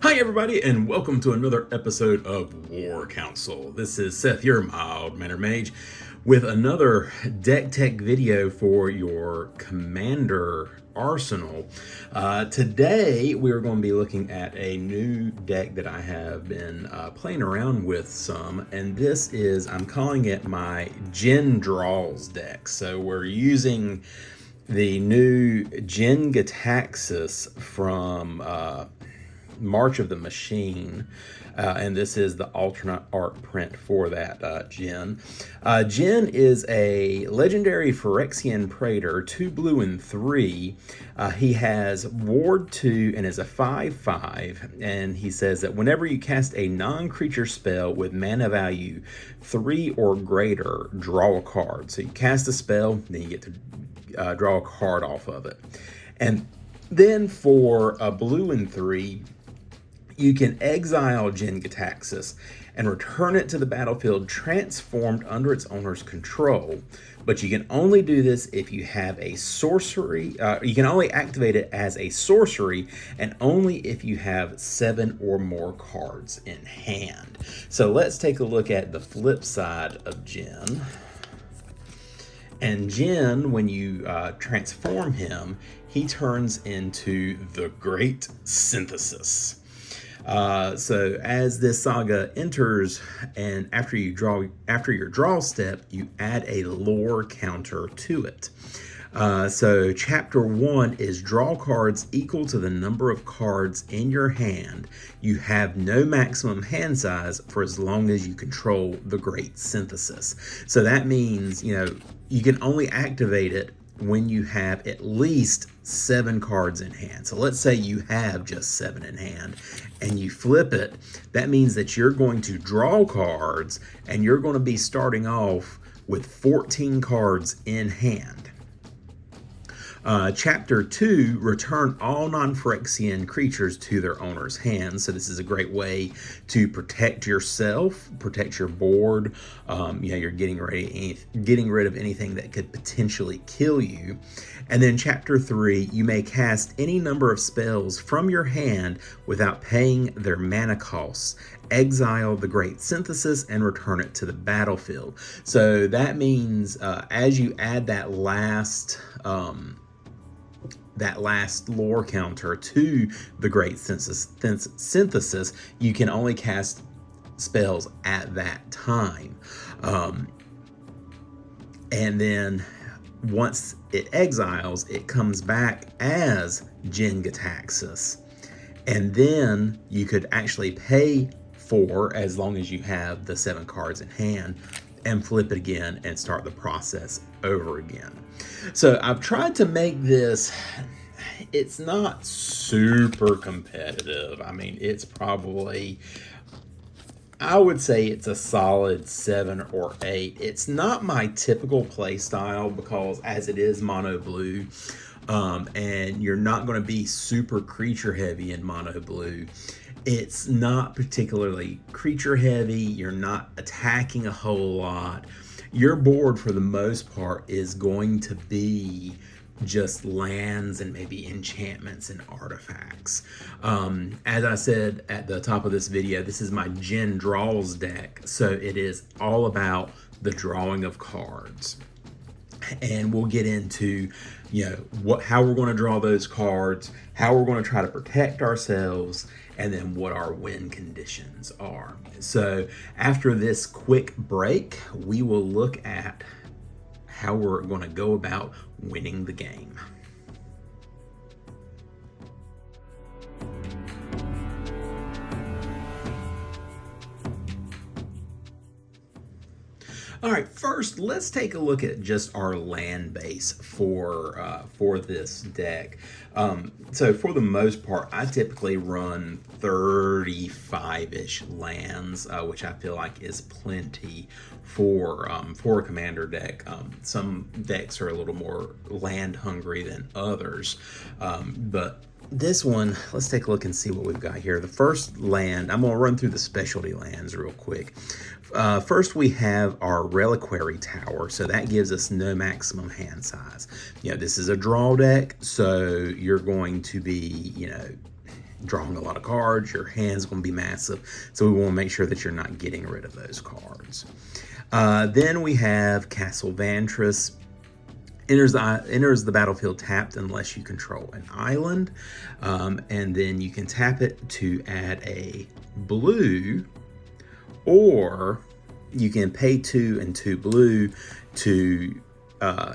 Hi, everybody, and welcome to another episode of War Council. This is Seth, your Mild Mannered Mage, with another deck tech video for your Commander arsenal. Today, we're going to be looking at a new deck that I have been playing around with some, and this is, I'm calling it my Jin Draws deck. So we're using the new Jin-Gitaxias from March of the Machine, and this is the alternate art print for that Jin. Jin is a legendary Phyrexian Praetor, 2 blue and 3. He has Ward 2 and is a 5/5, and he says that whenever you cast a non-creature spell with mana value 3 or greater, draw a card. So you cast a spell, then you get to draw a card off of it. And then for a blue and 3, you can exile Jin-Gitaxias and return it to the battlefield transformed under its owner's control. But you can only do this if you have a sorcery. You can only activate it as a sorcery and only if you have 7 or more cards in hand. So let's take a look at the flip side of Jin. And Jin, when you transform him, he turns into the Great Synthesis. So as this saga enters, and after your draw step, you add a lore counter to it. So chapter 1 is draw cards equal to the number of cards in your hand. You have no maximum hand size for as long as you control the Great Synthesis. So that means, you can only activate it when you have at least 7 cards in hand. So let's say you have just 7 in hand and you flip it. That means that you're going to draw cards and you're going to be starting off with 14 cards in hand. Chapter 2, return all non-Phyrexian creatures to their owner's hands. So this is a great way to protect yourself, protect your board. You're getting rid of anything that could potentially kill you. And then chapter 3, you may cast any number of spells from your hand without paying their mana costs. Exile the Great Synthesis and return it to the battlefield. So that means as you add that last lore counter to the Great Synthesis, you can only cast spells at that time. And then once it exiles, it comes back as Jin-Gitaxias. And then you could actually pay for, as long as you have the 7 cards in hand, and flip it again and start the process over again. So I've tried to make this, it's not super competitive. I mean, it's probably, I would say it's a solid 7 or 8. It's not my typical play style because as it is mono blue, and you're not going to be super creature heavy in mono blue. It's not particularly creature heavy. You're not attacking a whole lot. Your board, for the most part, is going to be just lands and maybe enchantments and artifacts. As I said at the top of this video, this is my Jin Draws deck. So it is all about the drawing of cards. And we'll get into, how we're going to draw those cards, how we're going to try to protect ourselves, and then what our win conditions are. So after this quick break, we will look at how we're going to go about winning the game. All right, first, let's take a look at just our land base for this deck. So for the most part, I typically run 35-ish lands, which I feel like is plenty for a commander deck. Some decks are a little more land hungry than others, but this one, let's take a look and see what we've got here. The first land, I'm going to run through the specialty lands real quick. First, we have our Reliquary Tower, so that gives us no maximum hand size. This is a draw deck, so you're going to be, drawing a lot of cards. Your hand's going to be massive, so we want to make sure that you're not getting rid of those cards. Then we have Castle Vantress. Enters the battlefield tapped unless you control an island. And then you can tap it to add a blue, or you can pay 2 and 2 blue to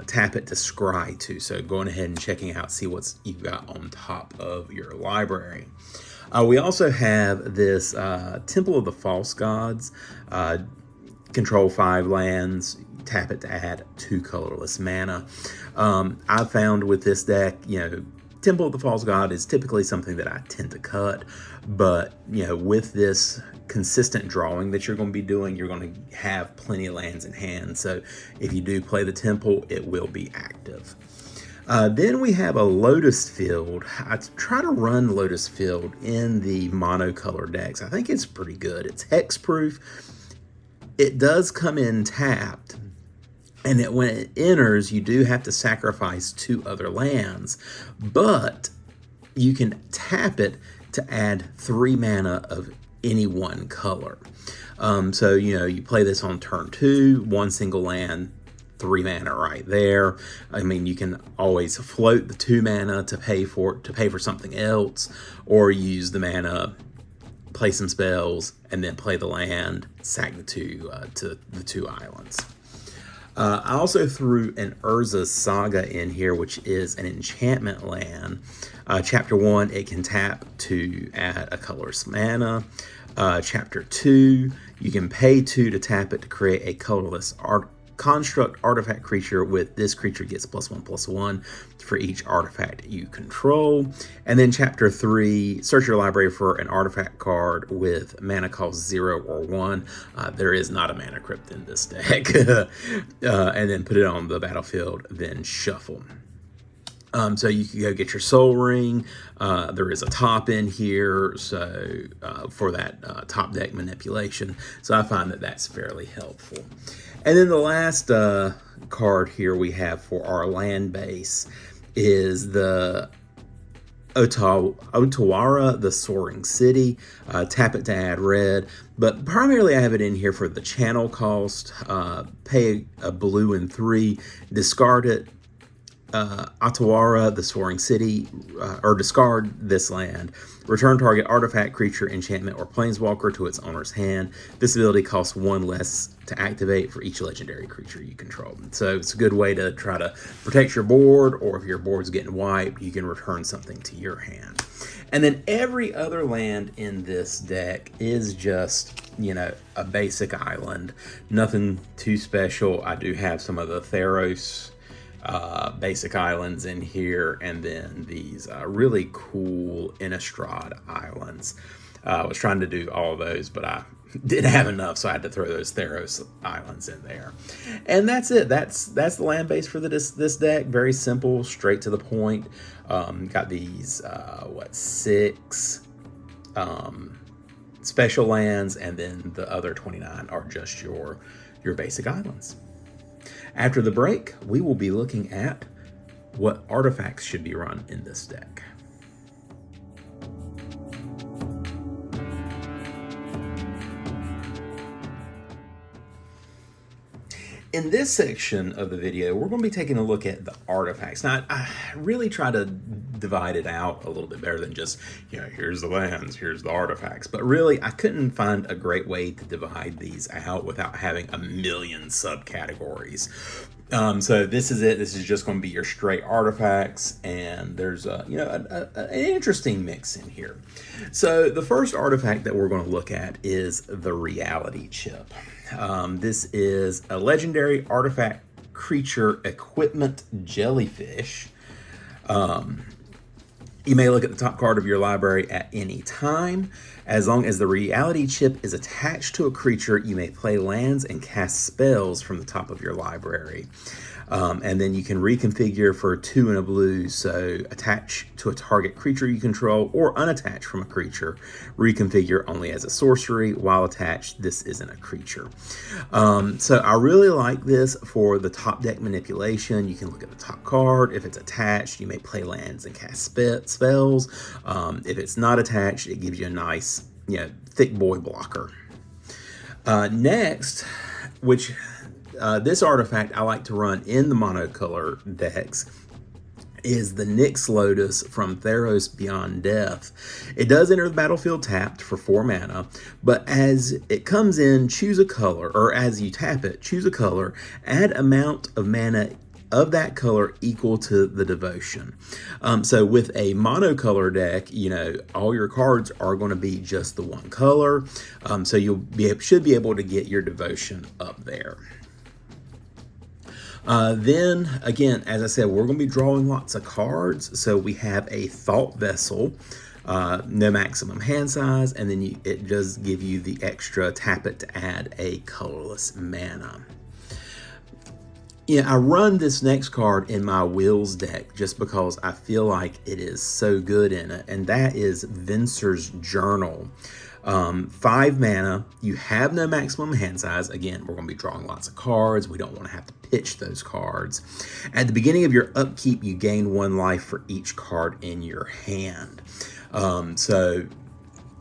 tap it to scry 2. So going ahead and checking out, see what you've got on top of your library. We also have this Temple of the False Gods. Control 5 lands, tap it to add 2 colorless mana. I found with this deck, Temple of the False God is typically something that I tend to cut, but with this consistent drawing that you're going to be doing, you're going to have plenty of lands in hand. So if you do play the Temple, it will be active. Then we have a Lotus Field. I try to run Lotus Field in the monocolor decks. I think it's pretty good. It's hexproof. It does come in tapped, and when it enters, you do have to sacrifice 2 other lands, but you can tap it to add 3 mana of any one color. So, you play this on turn 2, 1 single land, 3 mana right there. I mean, you can always float the 2 mana to pay for something else, or use the mana, play some spells, and then play the land, sack the 2 to the 2 islands. I also threw an Urza's Saga in here, which is an enchantment land. Chapter 1, it can tap to add a colorless mana. Chapter 2, you can pay 2 to tap it to create a colorless construct artifact creature. With this creature gets +1/+1 for each artifact you control. And then chapter 3, search your library for an artifact card with mana cost 0 or 1. There is not a mana crypt in this deck. And then put it on the battlefield, then shuffle. So you can go get your Soul Ring. There is a top in here, so for that top deck manipulation. So I find that that's fairly helpful. And then the last card here we have for our land base is the Otawara, the Soaring City. Tap it to add red, but primarily I have it in here for the channel cost. Pay a blue and 3, discard it. Otawara, the Soaring City, or discard this land. Return target artifact, creature, enchantment, or planeswalker to its owner's hand. This ability costs 1 less to activate for each legendary creature you control. So it's a good way to try to protect your board, or if your board's getting wiped, you can return something to your hand. And then every other land in this deck is just, a basic island. Nothing too special. I do have some of the Theros basic islands in here, and then these really cool Innistrad islands. I was trying to do all of those, but I didn't have enough, so I had to throw those Theros islands in there. And that's it. That's the land base for this deck. Very simple, straight to the point. Got these 6 special lands, and then the other 29 are just your basic islands. After the break, we will be looking at what artifacts should be run in this deck. In this section of the video, we're going to be taking a look at the artifacts. Now, I really try to divide it out a little bit better than just, here's the lands, here's the artifacts. But really, I couldn't find a great way to divide these out without having a million subcategories. So this is it. This is just going to be your straight artifacts, and there's an interesting mix in here. So the first artifact that we're going to look at is the Reality Chip. This is a legendary artifact creature equipment jellyfish. You may look at the top card of your library at any time. As long as the Reality Chip is attached to a creature, you may play lands and cast spells from the top of your library. And then you can reconfigure for 2 and a blue, so attach to a target creature you control, or unattach from a creature. Reconfigure only as a sorcery. While attached, this isn't a creature. So I really like this for the top deck manipulation. You can look at the top card. If it's attached, you may play lands and cast spells. If it's not attached, it gives you a nice, thick boy blocker. Next, which this artifact I like to run in the monocolor decks, is the Nyx Lotus from Theros Beyond Death. It does enter the battlefield tapped for 4 mana, but as it comes in, choose a color, or as you tap it, choose a color, add amount of mana of that color equal to the devotion. So with a monocolor deck, all your cards are going to be just the one color, so should be able to get your devotion up there. Then, again, as I said, we're going to be drawing lots of cards. So we have a Thought Vessel, no maximum hand size, and then it does give you the extra tap it to add a colorless mana. I run this next card in my Wheels deck just because I feel like it is so good in it, and that is Venser's Journal. 5 mana, you have no maximum hand size. Again, we're going to be drawing lots of cards. We don't want to have to pitch those cards. At the beginning of your upkeep, you gain 1 life for each card in your hand. So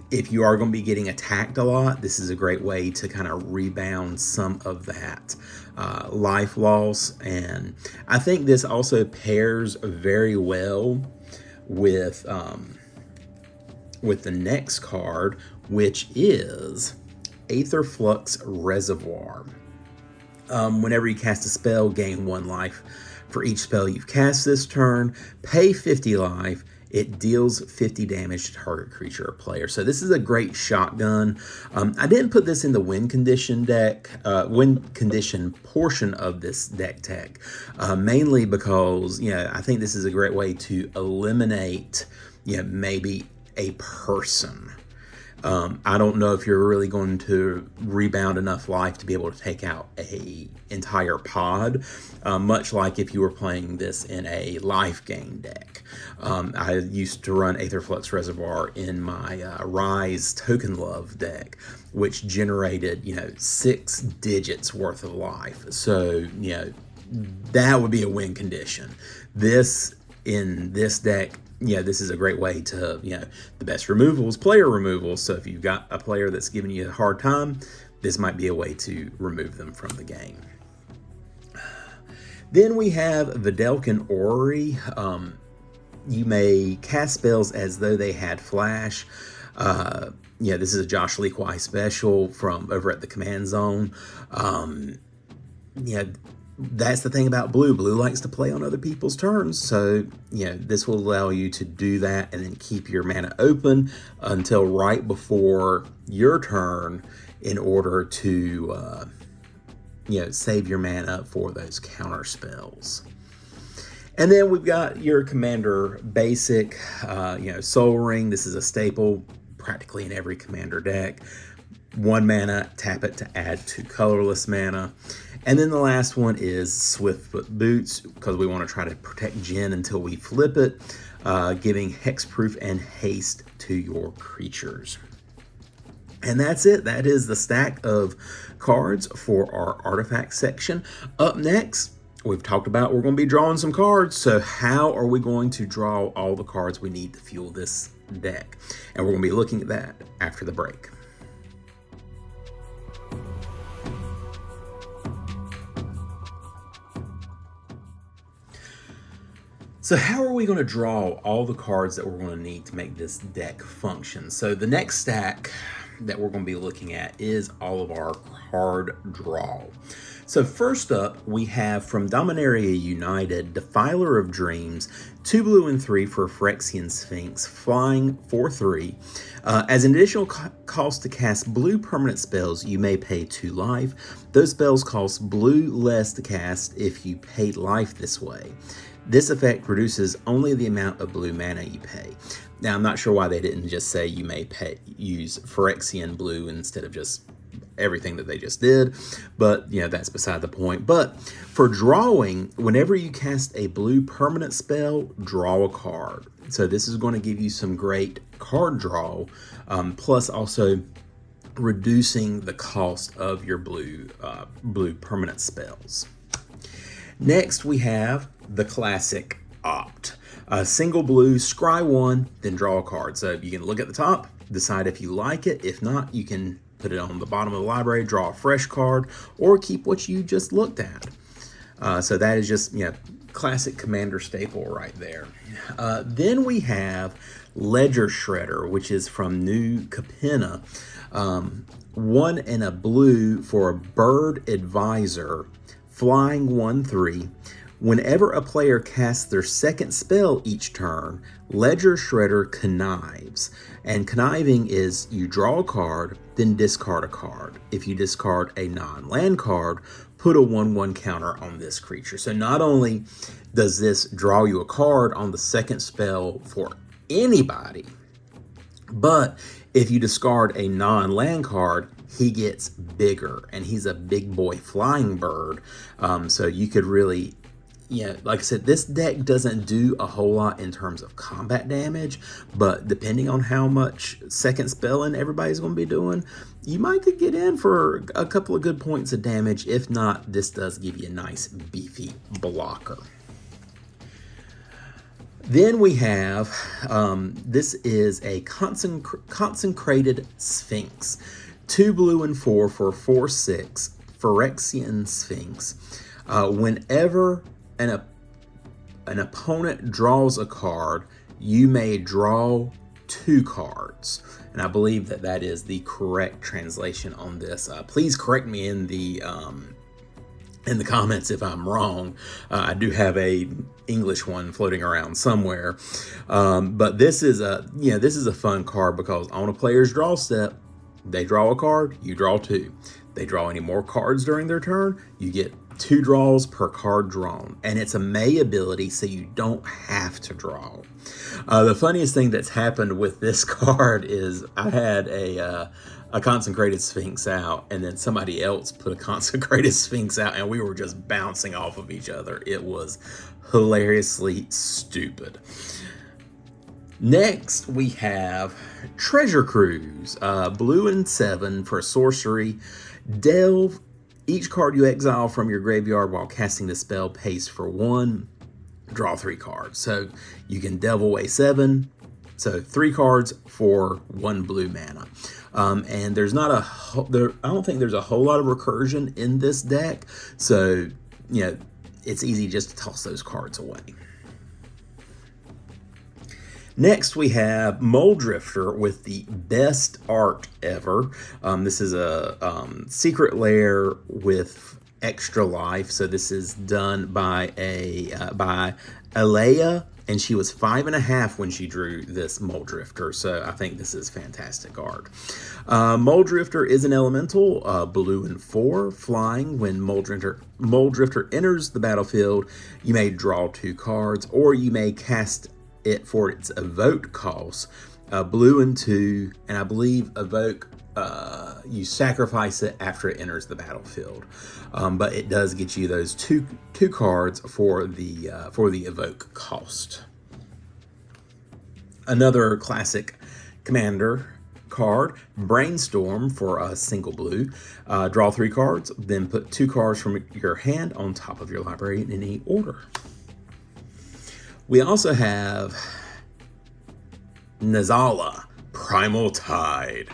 if you are going to be getting attacked a lot, this is a great way to kind of rebound some of that life loss. And I think this also pairs very well with the next card, which is Aetherflux Reservoir. Whenever you cast a spell, gain 1 life for each spell you've cast this turn. Pay 50 life. It deals 50 damage to target creature or player. So this is a great shotgun. I didn't put this in the win condition portion of this deck tech, mainly because I think this is a great way to eliminate maybe a person. I don't know if you're really going to rebound enough life to be able to take out a entire pod, much like if you were playing this in a life gain deck. I used to run Aetherflux Reservoir in my Rise Token Love deck, which generated 6 digits worth of life. So that would be a win condition. In this deck, this is a great way to, the best removal is player removal. So if you've got a player that's giving you a hard time, this might be a way to remove them from the game. Then we have Vidalcan Orrery. You may cast spells as though they had flash. This is a Josh Leakwai special from over at the Command Zone. That's the thing about blue. Blue likes to play on other people's turns, so this will allow you to do that and then keep your mana open until right before your turn in order to save your mana for those counter spells. And then we've got your Commander basic, Soul Ring. This is a staple practically in every Commander deck. 1 mana, tap it to add 2 colorless mana. And then the last one is Swiftfoot Boots, because we want to try to protect Jin until we flip it, giving hexproof and haste to your creatures. And that's it. That is the stack of cards for our artifact section. Up next, we've talked about we're going to be drawing some cards. So how are we going to draw all the cards we need to fuel this deck? And we're going to be looking at that after the break. So how are we going to draw all the cards that we're going to need to make this deck function? So the next stack that we're going to be looking at is all of our card draw. So first up, we have from Dominaria United, Defiler of Dreams, 2 blue and 3 for Phyrexian Sphinx, flying 4/3. As an additional cost to cast blue permanent spells, you may pay 2 life. Those spells cost blue less to cast if you paid life this way. This effect reduces only the amount of blue mana you pay. Now, I'm not sure why they didn't just say you may use Phyrexian blue instead of just everything that they just did, but that's beside the point. But for drawing, whenever you cast a blue permanent spell, draw a card. So this is going to give you some great card draw, plus also reducing the cost of your blue permanent spells. Next, we have the classic Opt. Single blue, scry one, then draw a card. So you can look at the top, decide if you like it. If not, you can put it on the bottom of the library, draw a fresh card, or keep what you just looked at. So that is just, classic Commander staple right there. Then we have Ledger Shredder, which is from New Capenna. 1 and a blue for a Bird Advisor, flying 1/3. Whenever a player casts their second spell each turn, Ledger Shredder connives. And conniving is you draw a card, then discard a card. If you discard a non-land card, put a 1/1 counter on this creature. So not only does this draw you a card on the second spell for anybody, but if you discard a non-land card, he gets bigger, and he's a big boy flying bird. So you could really, like I said, this deck doesn't do a whole lot in terms of combat damage, but depending on how much second spelling everybody's going to be doing, you might could get in for a couple of good points of damage. If not, this does give you a nice beefy blocker. Then we have, this is a Consecrated Sphinx. 2 blue and 4 for 4/6, Phyrexian Sphinx. Whenever an opponent draws a card, you may draw 2 cards. And I believe that is the correct translation on this. Please correct me in the comments if I'm wrong. I do have a English one floating around somewhere. But this is a fun card because on a player's draw step, they draw a card, you draw 2. They draw any more cards during their turn, you get 2 draws per card drawn. And it's a May ability, so you don't have to draw. The funniest thing that's happened with this card is I had a Consecrated Sphinx out, and then somebody else put a Consecrated Sphinx out, and we were just bouncing off of each other. It was hilariously stupid. Next, we have Treasure Cruise, blue and 7 for sorcery. Delve. Each card you exile from your graveyard while casting the spell pays for 1. Draw 3 cards. So you can delve away 7. So 3 cards for 1 blue mana. And there's not I don't think there's a whole lot of recursion in this deck. So, it's easy just to toss those cards away. Next, we have Mulldrifter with the best art ever. This is a secret lair with extra life. So this is done by Alea, and she was 5.5 when she drew this Mulldrifter. So I think this is fantastic art. Mulldrifter is an elemental, blue and 4, flying. When Mulldrifter enters the battlefield, you may draw 2 cards, or you may cast it for its evoke cost, blue and 2, and I believe evoke, you sacrifice it after it enters the battlefield, but it does get you those two cards for the evoke cost. Another classic Commander card, Brainstorm, for a single blue. Draw 3 cards, then put 2 cards from your hand on top of your library in any order. We also have Nazala, Primal Tide.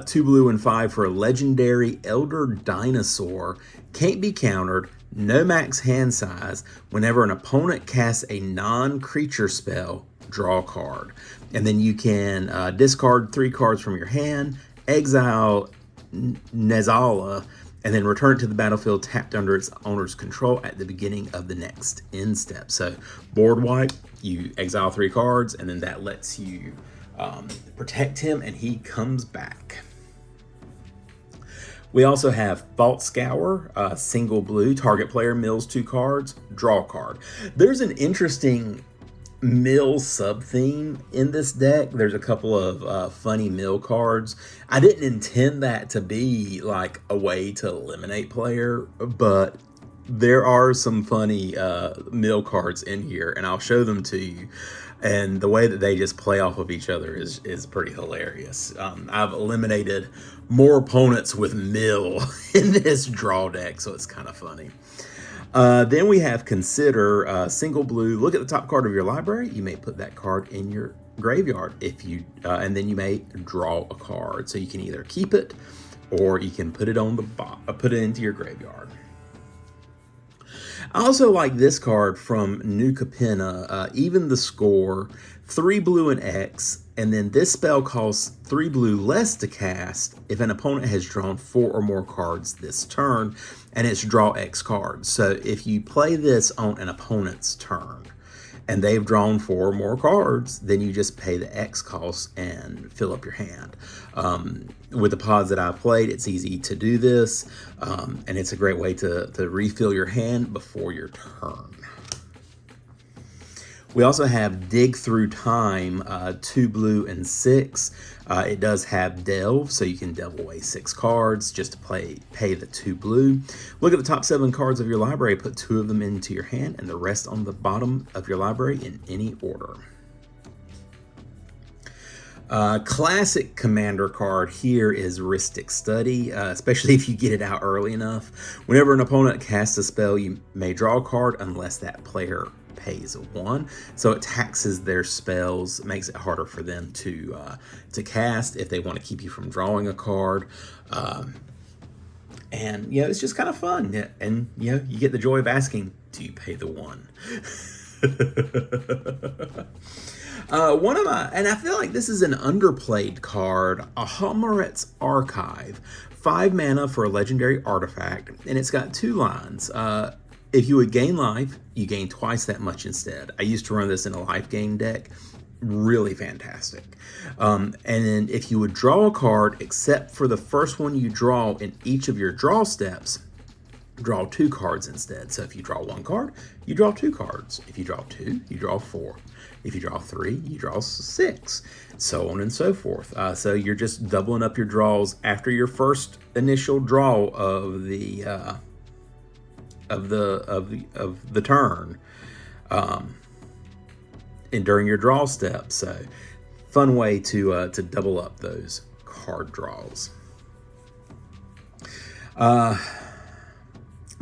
2 blue and 5 for a legendary Elder Dinosaur. Can't be countered, no max hand size. Whenever an opponent casts a non-creature spell, draw a card. And then you can discard 3 cards from your hand, exile Nazala, and then return it to the battlefield tapped under its owner's control at the beginning of the next end step. So board wipe, you exile 3 cards, and then that lets you protect him, and he comes back. We also have Vault Scour, single blue. Target player mills 2 cards, draw a card. There's an interesting mill sub-theme in this deck. There's a couple of funny mill cards. I didn't intend that to be like a way to eliminate player, but There are some funny mill cards in here, and I'll show them to you. And the way that they just play off of each other is pretty hilarious. I've eliminated more opponents with mill in this draw deck, so it's kind of funny. Then we have consider single blue. Look at the top card of your library. You may put that card in your graveyard if you, and then you may draw a card. So you can either keep it or you can put it on the put it into your graveyard. I also like this card from New Capenna, Even the Score, 3 blue and X, and then this spell costs 3 blue less to cast if an opponent has drawn 4 or more cards this turn, and it's draw X cards. So if you play this on an opponent's turn, and they've drawn 4 or more cards, then you just pay the X cost and fill up your hand. With the pods that I've played, it's easy to do this, and it's a great way to refill your hand before your turn. We also have Dig Through Time, 2 blue and 6. It does have Delve, so you can delve away 6 cards just to pay the 2 blue. Look at the top 7 cards of your library, put 2 of them into your hand and the rest on the bottom of your library in any order. Classic commander card here is Rhystic Study, especially if you get it out early enough. Whenever an opponent casts a spell, you may draw a card unless that player pays 1, so it taxes their spells, makes it harder for them to cast if they want to keep you from drawing a card, and you know, it's just kind of fun, and you know, you get the joy of asking, do you pay the 1? One of my, and I feel like this is an underplayed card, Ahammaret's Archive, 5 mana for a legendary artifact, and it's got 2 lines. If you would gain life, you gain twice that much instead. I used to run this in a life gain deck. Really fantastic. And then if you would draw a card, except for the first one you draw in each of your draw steps, draw 2 cards instead. So if you draw 1 card, you draw 2 cards. If you draw 2, you draw 4. If you draw 3, you draw 6. So on and so forth. So you're just doubling up your draws after your first initial draw of the turn, and during your draw step. So fun way to double up those card draws.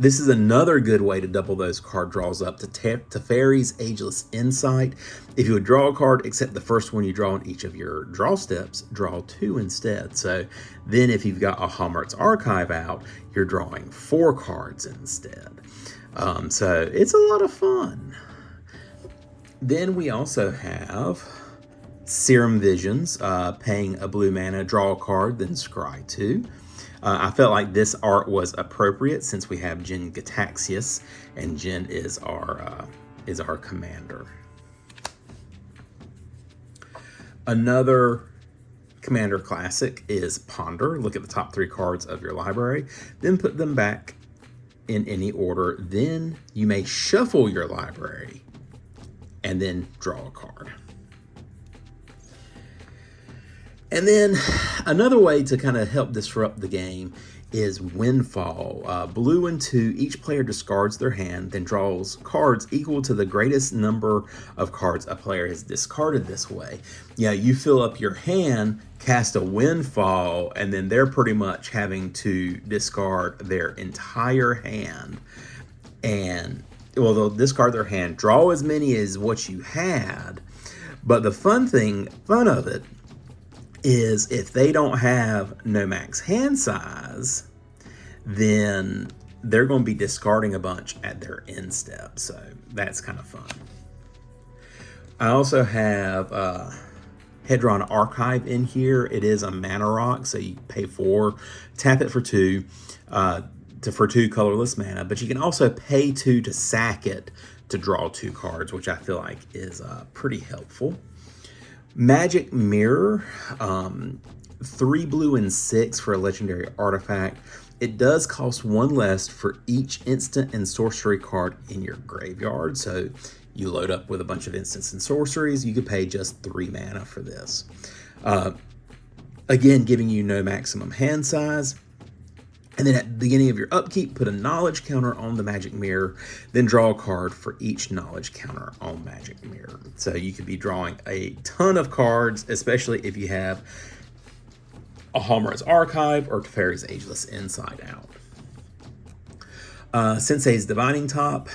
This is another good way to double those card draws up, to Teferi's Ageless Insight. If you would draw a card, except the first one you draw in each of your draw steps, draw 2 instead. So then if you've got Ahammaret's Archive out, you're drawing 4 cards instead. So it's a lot of fun. Then we also have Serum Visions, paying a blue mana, draw a card, then scry 2. I felt like this art was appropriate since we have Jin-Gitaxias, and Jin is our commander. Another commander classic is Ponder. Look at the top 3 cards of your library, then put them back in any order. Then you may shuffle your library and then draw a card. And then another way to kind of help disrupt the game is Windfall. Blue and 2, each player discards their hand, then draws cards equal to the greatest number of cards a player has discarded this way. Yeah, you fill up your hand, cast a Windfall, and then they're pretty much having to discard their entire hand. And, well, they'll discard their hand, draw as many as what you had, but the fun of it, is if they don't have no max hand size, then they're going to be discarding a bunch at their end step. So that's kind of fun. I also have Hedron Archive in here. It is a mana rock, so you pay 4, tap it for 2, for 2 colorless mana, but you can also pay 2 to sack it to draw 2 cards, which I feel like is pretty helpful. Magic Mirror, 3 blue and 6 for a legendary artifact. It does cost 1 less for each instant and sorcery card in your graveyard. So you load up with a bunch of instants and sorceries, you could pay just 3 mana for this. Again, giving you no maximum hand size. And then at the beginning of your upkeep, put a knowledge counter on the magic mirror, then draw a card for each knowledge counter on magic mirror. So you could be drawing a ton of cards, especially if you have a Hallmark's Archive or Teferi's Ageless Inside Out. Sensei's Divining Top,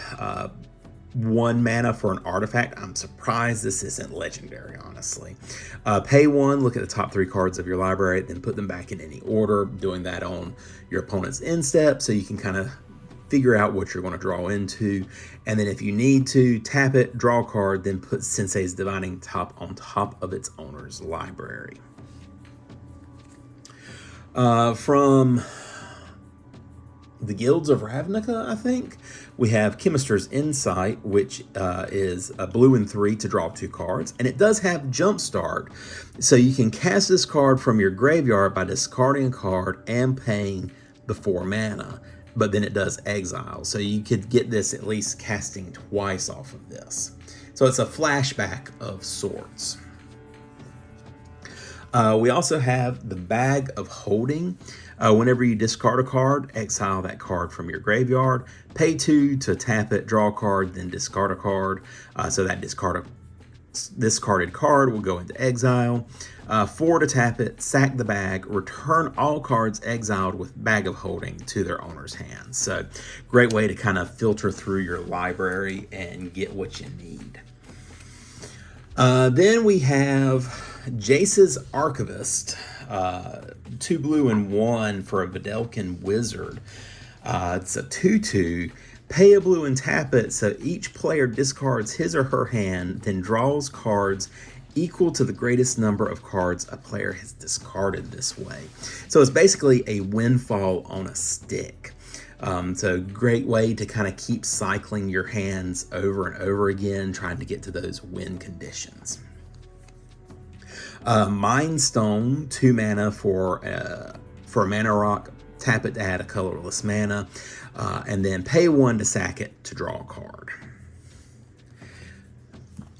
1 mana for an artifact. I'm surprised this isn't legendary, honestly. Pay 1, look at the top 3 cards of your library, then put them back in any order, doing that on your opponent's end step so you can kind of figure out what you're going to draw into. And then if you need to, tap it, draw a card, then put Sensei's Divining Top on top of its owner's library. From the Guilds of Ravnica, I think, we have Chemister's Insight, which is a blue and 3 to draw 2 cards, and it does have Jumpstart, so you can cast this card from your graveyard by discarding a card and paying the 4 mana, but then it does exile, so you could get this at least casting twice off of this. So it's a flashback of sorts. We also have the Bag of Holding. Whenever you discard a card, exile that card from your graveyard. Pay 2 to tap it, draw a card, then discard a card. So that discarded card will go into exile. 4 to tap it, sack the bag, return all cards exiled with Bag of Holding to their owner's hands. So great way to kind of filter through your library and get what you need. Then we have Jace's Archivist, 2 blue and 1 for a Videlkin Wizard. It's a 2/2. Pay a blue and tap it so each player discards his or her hand, then draws cards equal to the greatest number of cards a player has discarded this way. So it's basically a windfall on a stick. So great way to kind of keep cycling your hands over and over again, trying to get to those win conditions. Mind Stone, 2 mana for a mana rock. Tap it to add a colorless mana, and then pay 1 to sack it to draw a card.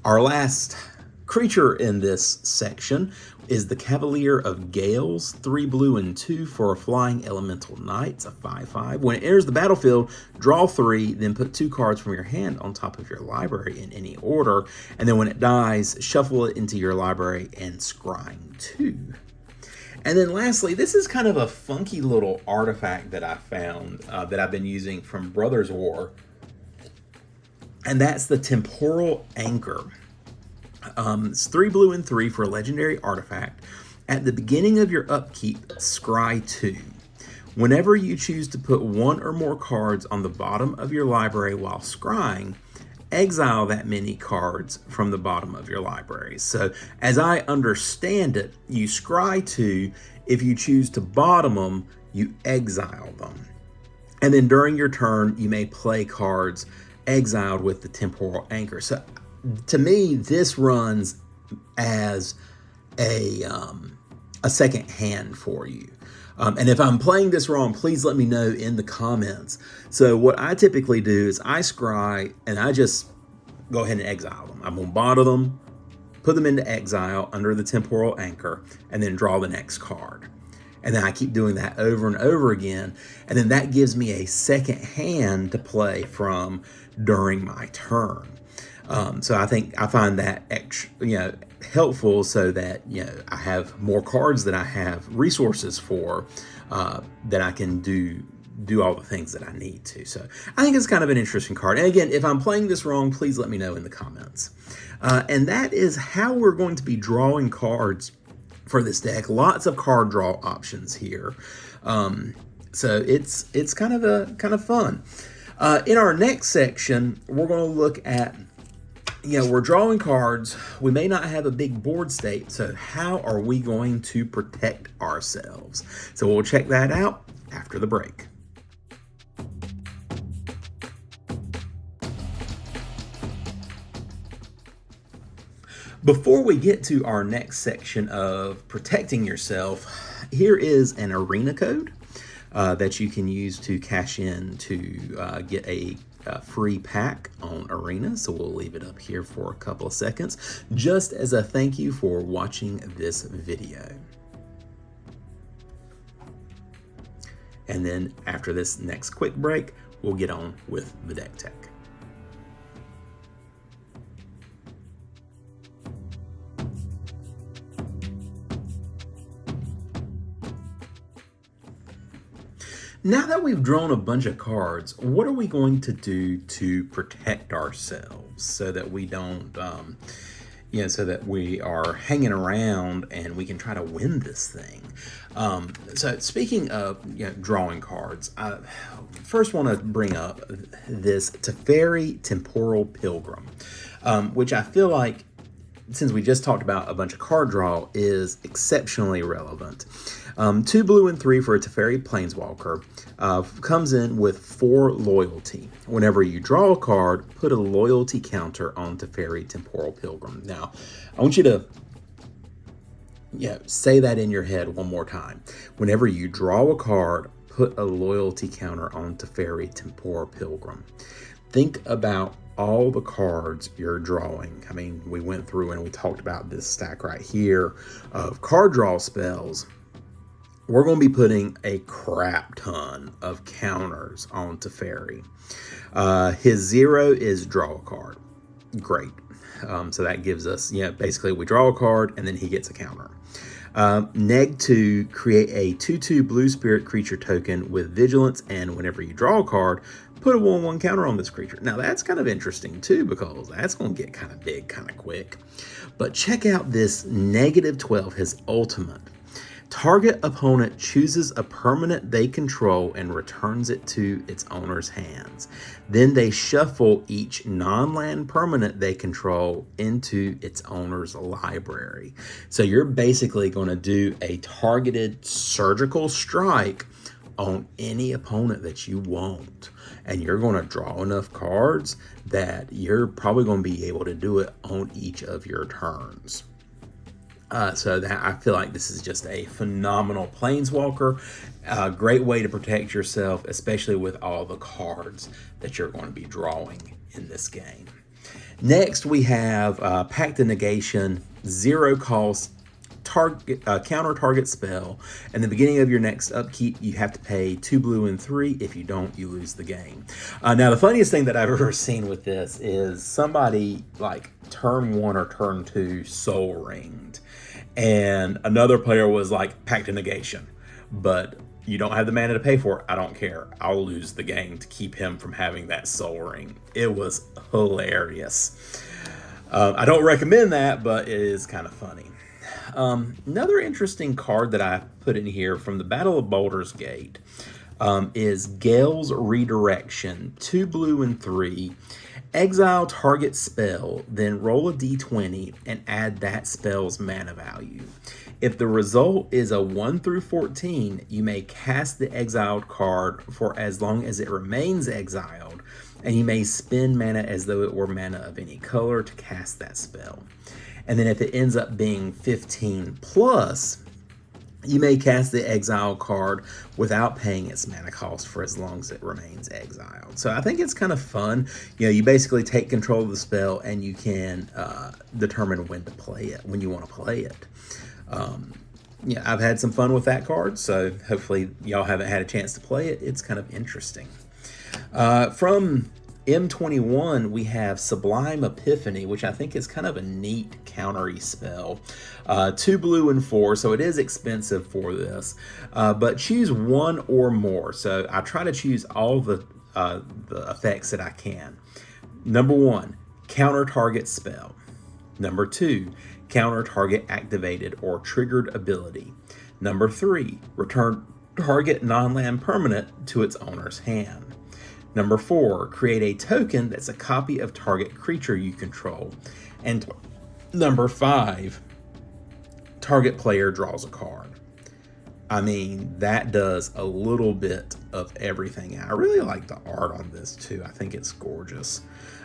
Our last creature in this section is the Cavalier of Gales, 3 blue and 2 for a flying elemental knight. It's a 5/5. When it enters the battlefield, draw 3, then put 2 cards from your hand on top of your library in any order, and then when it dies, shuffle it into your library and scrying 2. And then lastly, this is kind of a funky little artifact that I found that I've been using from Brothers War, and that's the Temporal Anchor. It's 3 blue and 3 for a legendary artifact. At the beginning of your upkeep, scry 2. Whenever you choose to put 1 or more cards on the bottom of your library while scrying, exile that many cards from the bottom of your library. So as I understand it, you scry 2. If you choose to bottom them, you exile them. And then during your turn, you may play cards exiled with the Temporal Anchor. So to me, this runs as a second hand for you. And if I'm playing this wrong, please let me know in the comments. So what I typically do is I scry and I just go ahead and exile them. I'm going to bottom them, put them into exile under the Temporal Anchor, and then draw the next card. And then I keep doing that over and over again. And then that gives me a second hand to play from during my turn. So I find that helpful so that I have more cards that I have resources for that I can do all the things that I need to. So I think it's kind of an interesting card. And again, if I'm playing this wrong, please let me know in the comments. And that is how we're going to be drawing cards for this deck. Lots of card draw options here. So it's kind of fun. In our next section, we're going to look at we're drawing cards. We may not have a big board state, so how are we going to protect ourselves? So we'll check that out after the break. Before we get to our next section of protecting yourself, here is an arena code that you can use to cash in to get a free pack on Arena. So we'll leave it up here for a couple of seconds, just as a thank you for watching this video. And then after this next quick break, we'll get on with the deck tech. Now that we've drawn a bunch of cards, what are we going to do to protect ourselves so that we don't, so that we are hanging around and we can try to win this thing? So speaking of drawing cards, I first want to bring up this Teferi Temporal Pilgrim, which I feel like, since we just talked about a bunch of card draw, is exceptionally relevant. 2 blue and 3 for a Teferi Planeswalker comes in with 4 loyalty. Whenever you draw a card, put a loyalty counter on Teferi Temporal Pilgrim. Now, I want you to say that in your head one more time. Whenever you draw a card, put a loyalty counter on Teferi Temporal Pilgrim. Think about all the cards you're drawing. I mean, we went through and we talked about this stack right here of card draw spells. We're going to be putting a crap ton of counters on Teferi. His 0 is draw a card. Great. So that gives us, basically we draw a card and then he gets a counter. Neg 2, create a 2/2 blue spirit creature token with vigilance, and whenever you draw a card, put a 1/1 counter on this creature. Now that's kind of interesting too, because that's going to get kind of big kind of quick. But check out this -12, his ultimate. Target opponent chooses a permanent they control and returns it to its owner's hands. Then they shuffle each non-land permanent they control into its owner's library. So you're basically going to do a targeted surgical strike on any opponent that you want. And you're going to draw enough cards that you're probably going to be able to do it on each of your turns. So that I feel like this is just a phenomenal Planeswalker. Great way to protect yourself, especially with all the cards that you're going to be drawing in this game. Next, we have Pact of Negation, 0 cost, counter target spell. In the beginning of your next upkeep, you have to pay 2 blue and 3. If you don't, you lose the game. Now, the funniest thing that I've ever seen with this is somebody like turn 1 or turn 2 soul ringed, and another player was like, Pact of Negation, but you don't have the mana to pay for it. I don't care. I'll lose the game to keep him from having that soul ring. It was hilarious. I don't recommend that, but it is kind of funny. Another interesting card that I put in here from the Battle of Baldur's Gate is Gale's Redirection, 2 blue and 3. Exile target spell, then roll a d20 and add that spell's mana value. If the result is a 1 through 14, you may cast the exiled card for as long as it remains exiled, and you may spend mana as though it were mana of any color to cast that spell. And then if it ends up being 15 plus, you may cast the exile card without paying its mana cost for as long as it remains exiled. So I think it's kind of fun. You basically take control of the spell and you can determine when to play it, when you want to play it. I've had some fun with that card, so hopefully y'all haven't had a chance to play it. It's kind of interesting. From M21, we have Sublime Epiphany, which I think is kind of a neat countery spell. 2 blue and 4, so it is expensive for this, but choose 1 or more. So I try to choose all the effects that I can. Number 1, counter target spell. Number 2, counter target activated or triggered ability. Number 3, return target non-land permanent to its owner's hand. Number 4, create a token that's a copy of target creature you control. And number 5, target player draws a card. I mean, that does a little bit of everything. I really like the art on this too. I think it's gorgeous.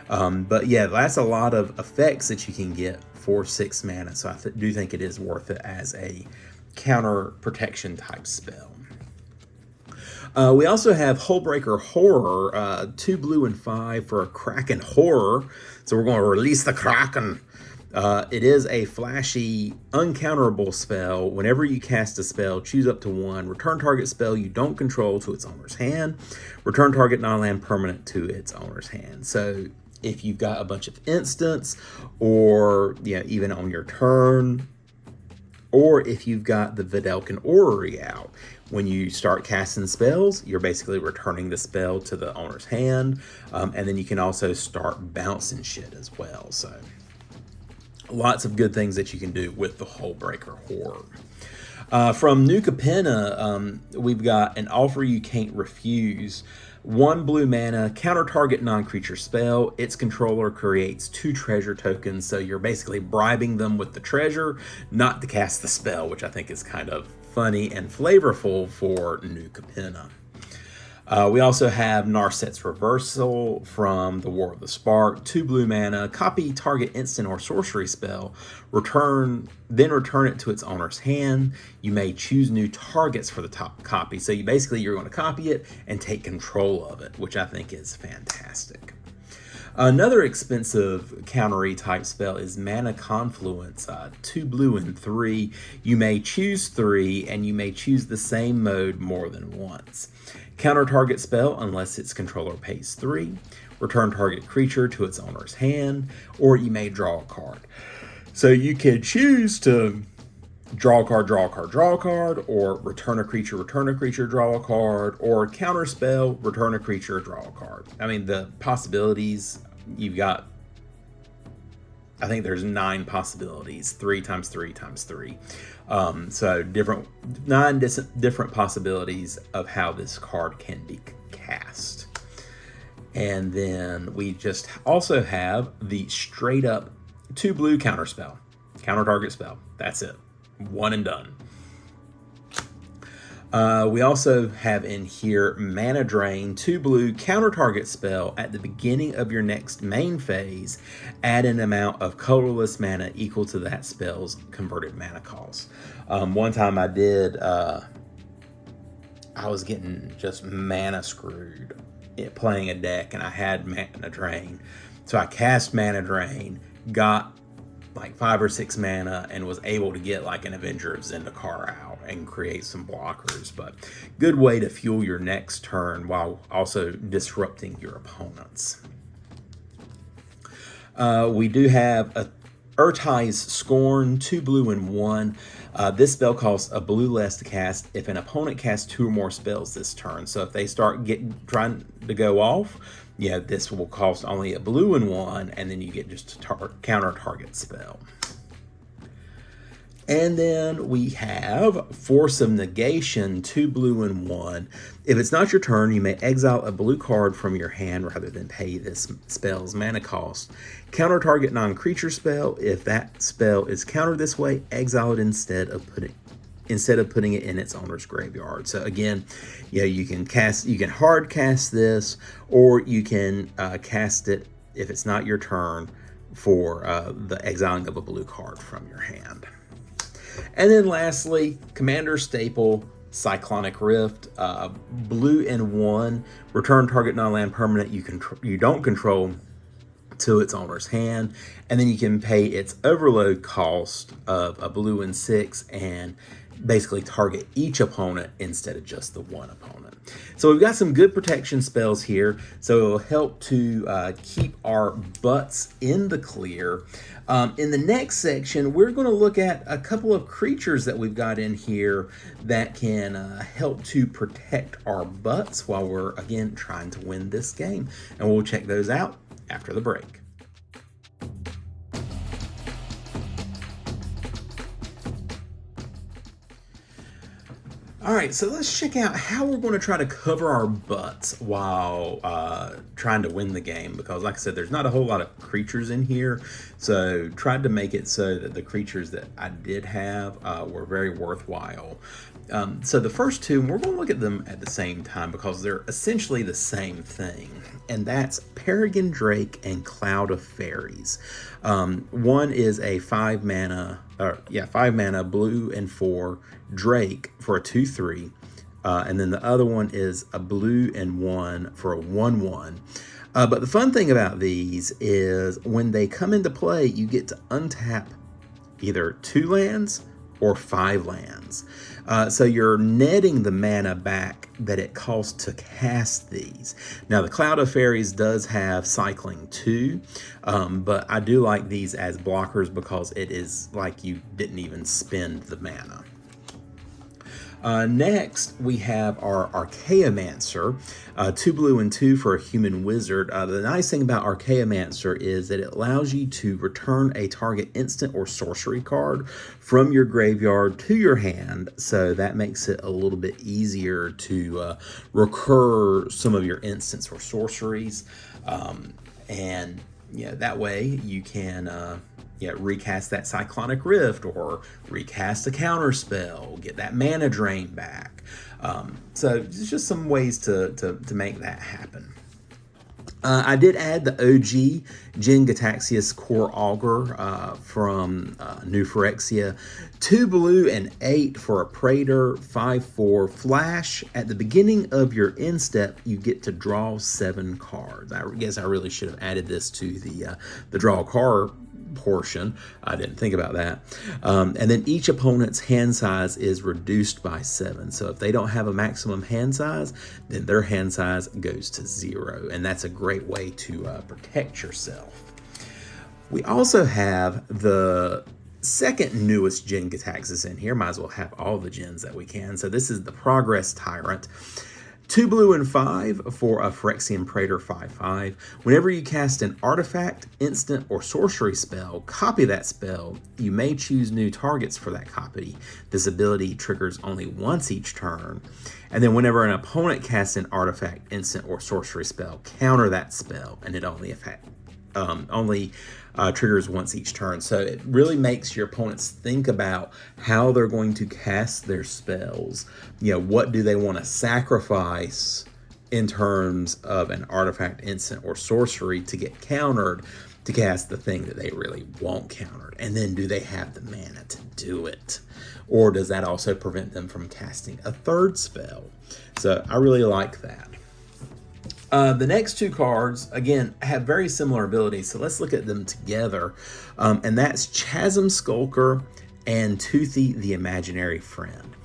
But yeah, that's a lot of effects that you can get for 6 mana. So I do think it is worth it as a counter protection type spell. We also have Hullbreaker Horror, 2 blue and 5 for a Kraken Horror. So we're going to release the Kraken. It is a flashy, uncounterable spell. Whenever you cast a spell, choose up to one. Return target spell you don't control to its owner's hand. Return target non-land permanent to its owner's hand. So if you've got a bunch of instants, or even on your turn, or if you've got the Vidalcan Orrery out, when you start casting spells, you're basically returning the spell to the owner's hand, and then you can also start bouncing shit as well. So lots of good things that you can do with the Hullbreaker Horde. From New Capenna, we've got an offer you can't refuse. 1 blue mana, counter target non-creature spell. Its controller creates 2 treasure tokens, so you're basically bribing them with the treasure, not to cast the spell, which I think is kind of funny and flavorful for New Capenna. We also have Narset's Reversal from the War of the Spark. 2 blue mana, copy target instant or sorcery spell, return it to its owner's hand. You may choose new targets for the top copy. So you're going to copy it and take control of it, which I think is fantastic. Another expensive countery type spell is Mana Confluence, 2 blue and 3. You may choose 3, and you may choose the same mode more than once. Counter target spell unless its controller pays 3. Return target creature to its owner's hand, or you may draw a card. So you can choose to draw a card, or return a creature, draw a card, or counter spell, return a creature, draw a card. I mean, the possibilities, you've got, I think there's 9 possibilities, 3 times 3 times 3. So 9 different possibilities of how this card can be cast. And then we just also have the straight up 2 blue counter spell, counter target spell. That's it. One and done. We also have in here Mana Drain, 2 blue, counter target spell. At the beginning of your next main phase, add an amount of colorless mana equal to that spell's converted mana cost. One time I did, I was getting just mana screwed playing a deck, and I had Mana Drain. So I cast Mana Drain, got like 5 or 6 mana, and was able to get like an Avenger of Zendikar out and create some blockers. But good way to fuel your next turn while also disrupting your opponents. We do have a Urtai's Scorn, 2 blue and 1. This spell costs a blue less to cast if an opponent casts 2 or more spells this turn. So if they start trying to go off, this will cost only a blue and 1, and then you get just a counter target spell. And then we have Force of Negation, 2 blue and 1. If it's not your turn, you may exile a blue card from your hand rather than pay this spell's mana cost. Counter target non-creature spell. If that spell is countered this way, exile it instead of putting it in its owner's graveyard. So again, you can hard cast this, or you can cast it if it's not your turn for the exiling of a blue card from your hand. And then lastly, Commander Staple, Cyclonic Rift, blue and 1, return target non-land permanent you don't control to its owner's hand, and then you can pay its overload cost of a blue and 6 and basically target each opponent instead of just the one opponent. So we've got some good protection spells here, so it'll help to keep our butts in the clear. In the next section, we're going to look at a couple of creatures that we've got in here that can help to protect our butts while we're, again, trying to win this game. And we'll check those out after the break. All right, so let's check out how we're going to try to cover our butts while trying to win the game, because like I said, there's not a whole lot of creatures in here, so tried to make it so that the creatures that I did have were very worthwhile. So the first two, we're going to look at them at the same time because they're essentially the same thing, and that's Peregrine Drake and Cloud of Fairies. One is a 5 mana blue and 4 Drake for a 2/3, and then the other one is a blue and 1 for a 1/1. But the fun thing about these is when they come into play, you get to untap either 2 lands or 5 lands. So you're netting the mana back that it costs to cast these. Now the Cloud of Fairies does have cycling too, but I do like these as blockers because it is like you didn't even spend the mana. Next, we have our Archaeomancer, 2 blue and 2 for a human wizard. The nice thing about Archaeomancer is that it allows you to return a target instant or sorcery card from your graveyard to your hand, so that makes it a little bit easier to recur some of your instants or sorceries, and that way you can recast that Cyclonic Rift or recast a counter spell, get that mana drain back. So it's just some ways to make that happen. I did add the OG Jin-Gitaxias Core Augur from New Phyrexia. 2 blue and 8 for a Praetor, 5/4 flash. At the beginning of your end step, you get to draw 7 cards. I guess I really should have added this to the draw card portion. I didn't think about that. And then each opponent's hand size is reduced by 7. So if they don't have a maximum hand size, then their hand size goes to 0. And that's a great way to protect yourself. We also have the second newest Jin-Gitaxias in here. Might as well have all the Jins that we can. So this is the Progress Tyrant. 2 blue and 5 for a Phyrexian Praetor, 5/5. Whenever you cast an artifact, instant, or sorcery spell, copy that spell. You may choose new targets for that copy. This ability triggers only once each turn. And then whenever an opponent casts an artifact, instant, or sorcery spell, counter that spell, and it only triggers once each turn. So it really makes your opponents think about how they're going to cast their spells. What do they want to sacrifice in terms of an artifact, instant, or sorcery to get countered to cast the thing that they really want countered? And then do they have the mana to do it? Or does that also prevent them from casting a third spell? So I really like that. The next 2 cards, again, have very similar abilities, so let's look at them together. And that's Chasm Skulker and Toothy the Imaginary Friend.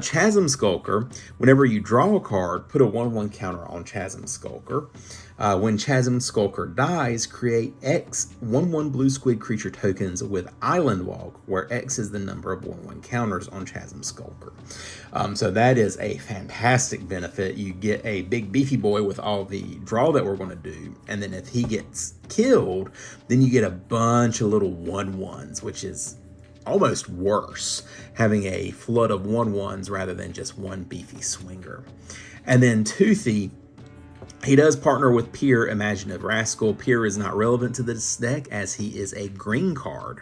Chasm Skulker, whenever you draw a card, put a 1/1 counter on Chasm Skulker. When Chasm Skulker dies, create X 1/1 blue squid creature tokens with Island Walk, where X is the number of 1/1 counters on Chasm Skulker. So that is a fantastic benefit. You get a big beefy boy with all the draw that we're going to do, and then if he gets killed, then you get a bunch of little 1/1s, which is almost worse, having a flood of 1/1s rather than just one beefy swinger. And then Toothy, he does partner with Pier, Imaginative Rascal. Pier is not relevant to this deck as he is a green card.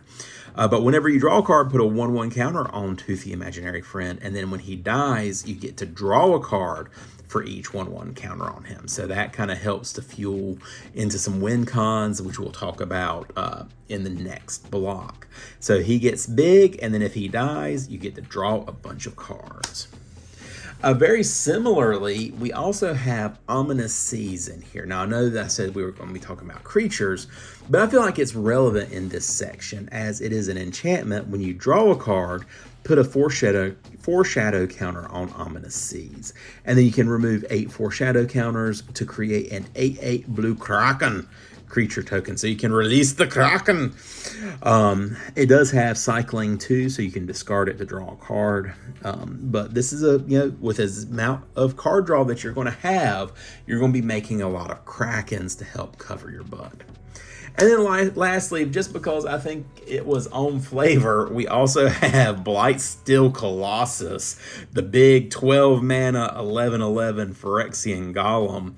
But whenever you draw a card, put a 1/1 counter on Toothy Imaginary Friend, and then when he dies, you get to draw a card for each 1/1 counter on him. So that kind of helps to fuel into some win cons, which we'll talk about in the next block. So he gets big, and then if he dies, you get to draw a bunch of cards. Very similarly, we also have Ominous Seas in here. Now, I know that I said we were going to be talking about creatures, but I feel like it's relevant in this section as it is an enchantment. When you draw a card, put a foreshadow counter on Ominous Seas. And then you can remove 8 foreshadow counters to create an 8/8 blue Kraken creature token, so you can release the Kraken. It does have cycling too, so you can discard it to draw a card. But this is with the amount of card draw that you're going to have, you're going to be making a lot of Krakens to help cover your butt. And then lastly, just because I think it was on flavor, we also have Blightsteel Colossus, the big 12 mana 11/11 Phyrexian Golem.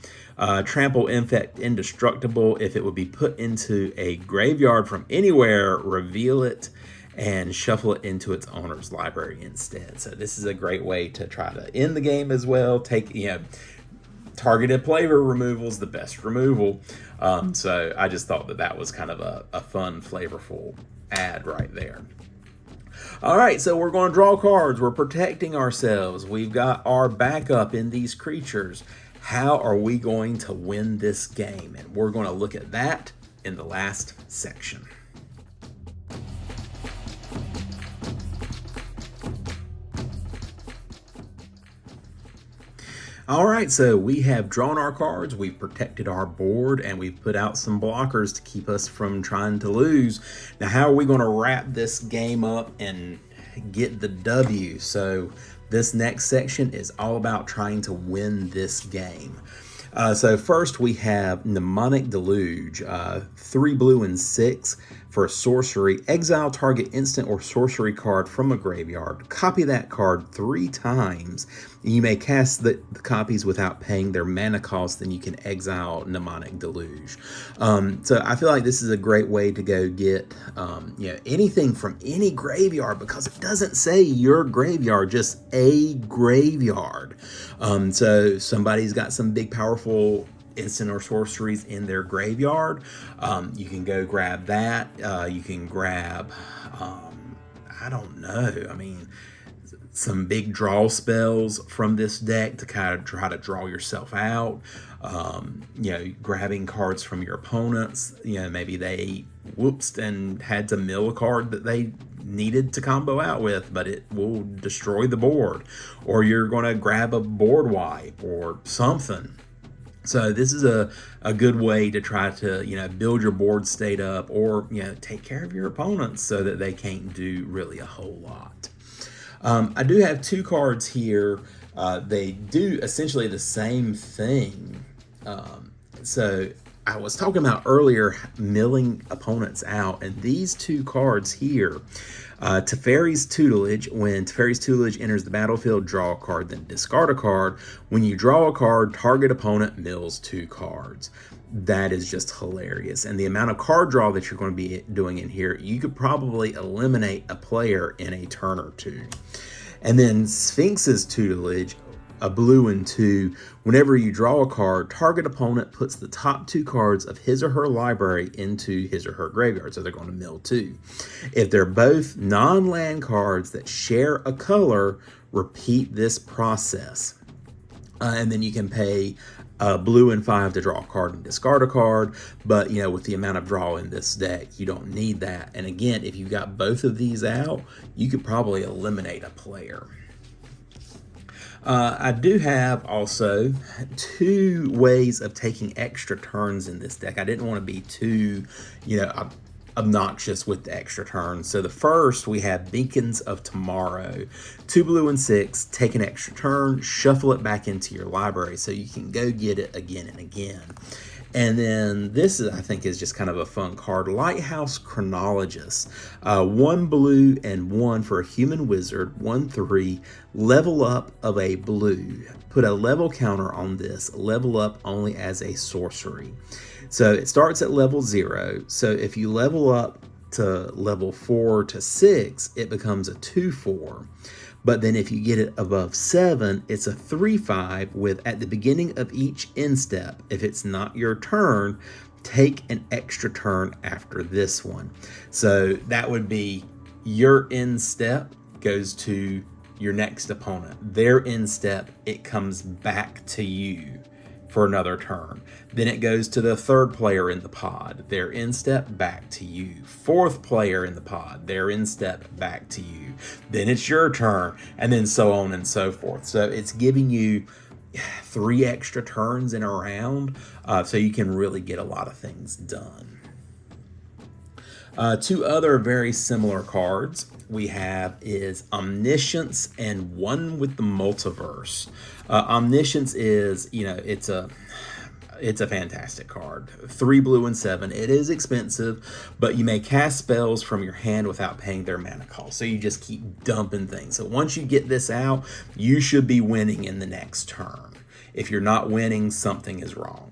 Trample, Infect, Indestructible. If it would be put into a graveyard from anywhere, reveal it and shuffle it into its owner's library instead. So this is a great way to try to end the game as well. Targeted flavor removal is the best removal. So I just thought that was kind of a fun, flavorful ad right there. All right, so we're going to draw cards. We're protecting ourselves. We've got our backup in these creatures. How are we going to win this game? And we're going to look at that in the last section. All right, so we have drawn our cards, we've protected our board, and we've put out some blockers to keep us from trying to lose. Now, how are we going to wrap this game up and get the W? So this next section is all about trying to win this game. So first we have Mnemonic Deluge, 3 blue and 6 for a sorcery. Exile target instant or sorcery card from a graveyard. Copy that card 3 times. You may cast the copies without paying their mana cost, then you can exile Mnemonic Deluge. So I feel like this is a great way to go get anything from any graveyard, because it doesn't say your graveyard, just a graveyard. So somebody's got some big powerful instant or sorceries in their graveyard. You can go grab that. You can grab, I don't know, I mean, some big draw spells from this deck to kind of try to draw yourself out. Grabbing cards from your opponents. Maybe they whoopsed and had to mill a card that they needed to combo out with, but it will destroy the board. Or you're going to grab a board wipe or something. So this is a good way to try to, build your board state up, or, take care of your opponents so that they can't do really a whole lot. I do have 2 cards here. They do essentially the same thing. So I was talking about earlier milling opponents out, and these 2 cards here, Teferi's Tutelage. When Teferi's Tutelage enters the battlefield, draw a card, then discard a card. When you draw a card, target opponent mills 2 cards. That is just hilarious. And the amount of card draw that you're going to be doing in here, you could probably eliminate a player in a turn or 2. And then Sphinx's Tutelage, a blue and 2. Whenever you draw a card, target opponent puts the top 2 cards of his or her library into his or her graveyard. So they're going to mill 2. If they're both non-land cards that share a color, repeat this process. And then you can pay blue and 5 to draw a card and discard a card. But, with the amount of draw in this deck, you don't need that. And again, if you got both of these out, you could probably eliminate a player. I do have also 2 ways of taking extra turns in this deck. I didn't want to be too, obnoxious with the extra turns. So the first, we have Beacons of Tomorrow. 2 blue and 6, take an extra turn, shuffle it back into your library so you can go get it again and again. And then this is, I think, is just kind of a fun card. Lighthouse Chronologist. 1 blue and 1 for a human wizard. 1/3. Level up of a blue. Put a level counter on this. Level up only as a sorcery. So it starts at level 0. So if you level up to level 4 to 6, it becomes a 2/4. But then if you get it above 7, it's a 3/5 with, at the beginning of each end step, if it's not your turn, take an extra turn after this one. So that would be your end step goes to your next opponent. Their end step, it comes back to you for another turn. Then it goes to the 3rd player in the pod. Their end step back to you. 4th player in the pod. Their end step back to you. Then it's your turn, and then so on and so forth. So it's giving you 3 extra turns in a round, so you can really get a lot of things done. 2 other very similar cards we have is Omniscience and One with the Multiverse. Omniscience is, it's a fantastic card. 3 blue and 7. It is expensive, but you may cast spells from your hand without paying their mana cost. So you just keep dumping things. So once you get this out, you should be winning in the next turn. If you're not winning, something is wrong.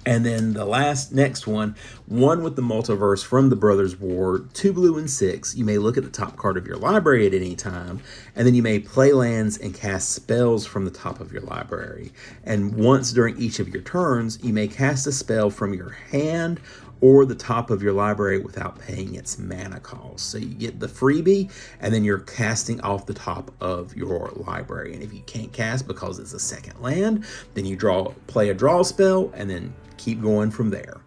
And then the next one with the Multiverse from the Brothers War, 2 blue and 6. You may look at the top card of your library at any time, and then you may play lands and cast spells from the top of your library. And once during each of your turns, you may cast a spell from your hand or the top of your library without paying its mana cost. So you get the freebie, and then you're casting off the top of your library. And if you can't cast because it's a second land, then you play a draw spell, and then keep going from there.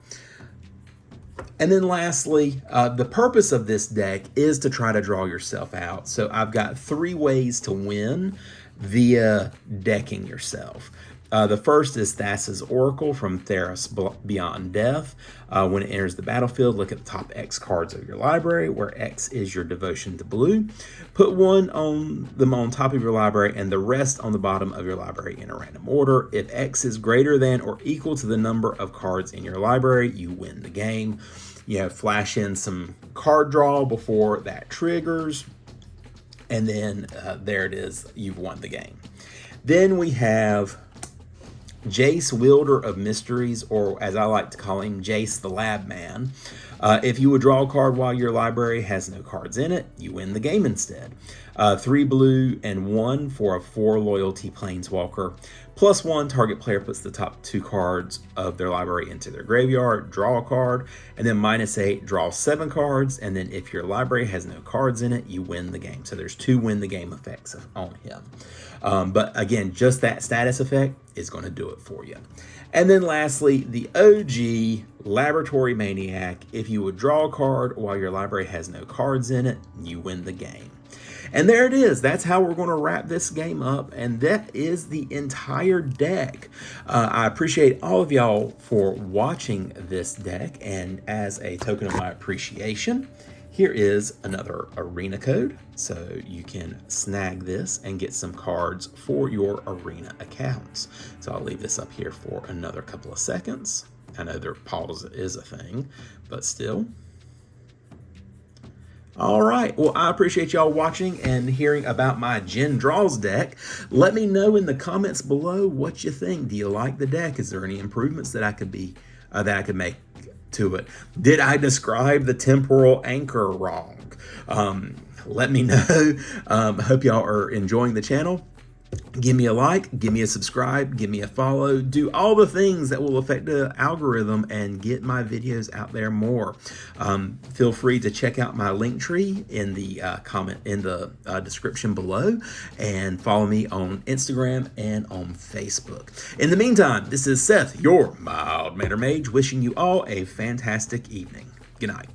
And then lastly, the purpose of this deck is to try to draw yourself out. So I've got 3 ways to win via decking yourself. The first is Thassa's Oracle from Theros Beyond Death. When it enters the battlefield, look at the top X cards of your library, where X is your devotion to blue. Put one on top of your library and the rest on the bottom of your library in a random order. If X is greater than or equal to the number of cards in your library, you win the game. Flash in some card draw before that triggers, and then there it is, you've won the game. Then we have Jace, Wielder of Mysteries, or as I like to call him, Jace the Lab Man. If you would draw a card while your library has no cards in it, you win the game instead. 3 blue and 1 for a 4 loyalty Planeswalker. +1, target player puts the top 2 cards of their library into their graveyard, draw a card, and then -8, draw 7 cards, and then if your library has no cards in it, you win the game. So there's 2 win the game effects on him. But again, just that status effect is going to do it for you. And then lastly, the OG Laboratory Maniac. If you would draw a card while your library has no cards in it, you win the game. And there it is. That's how we're going to wrap this game up. And that is the entire deck. I appreciate all of y'all for watching this deck. And as a token of my appreciation, here is another arena code. So you can snag this and get some cards for your arena accounts. So I'll leave this up here for another couple of seconds. I know their pause is a thing, but still. All right, well, I appreciate y'all watching and hearing about my Jin Draws deck. Let me know in the comments below what you think. Do you like the deck? Is there any improvements that I could make to it? Did I describe the temporal anchor wrong? Let me know. Hope y'all are enjoying the channel. Give me a like, give me a subscribe, give me a follow, do all the things that will affect the algorithm and get my videos out there more. Feel free to check out my link tree in the description below, and follow me on Instagram and on Facebook. In the meantime, this is Seth, your Mild Mannered Mage, wishing you all a fantastic evening. Good night.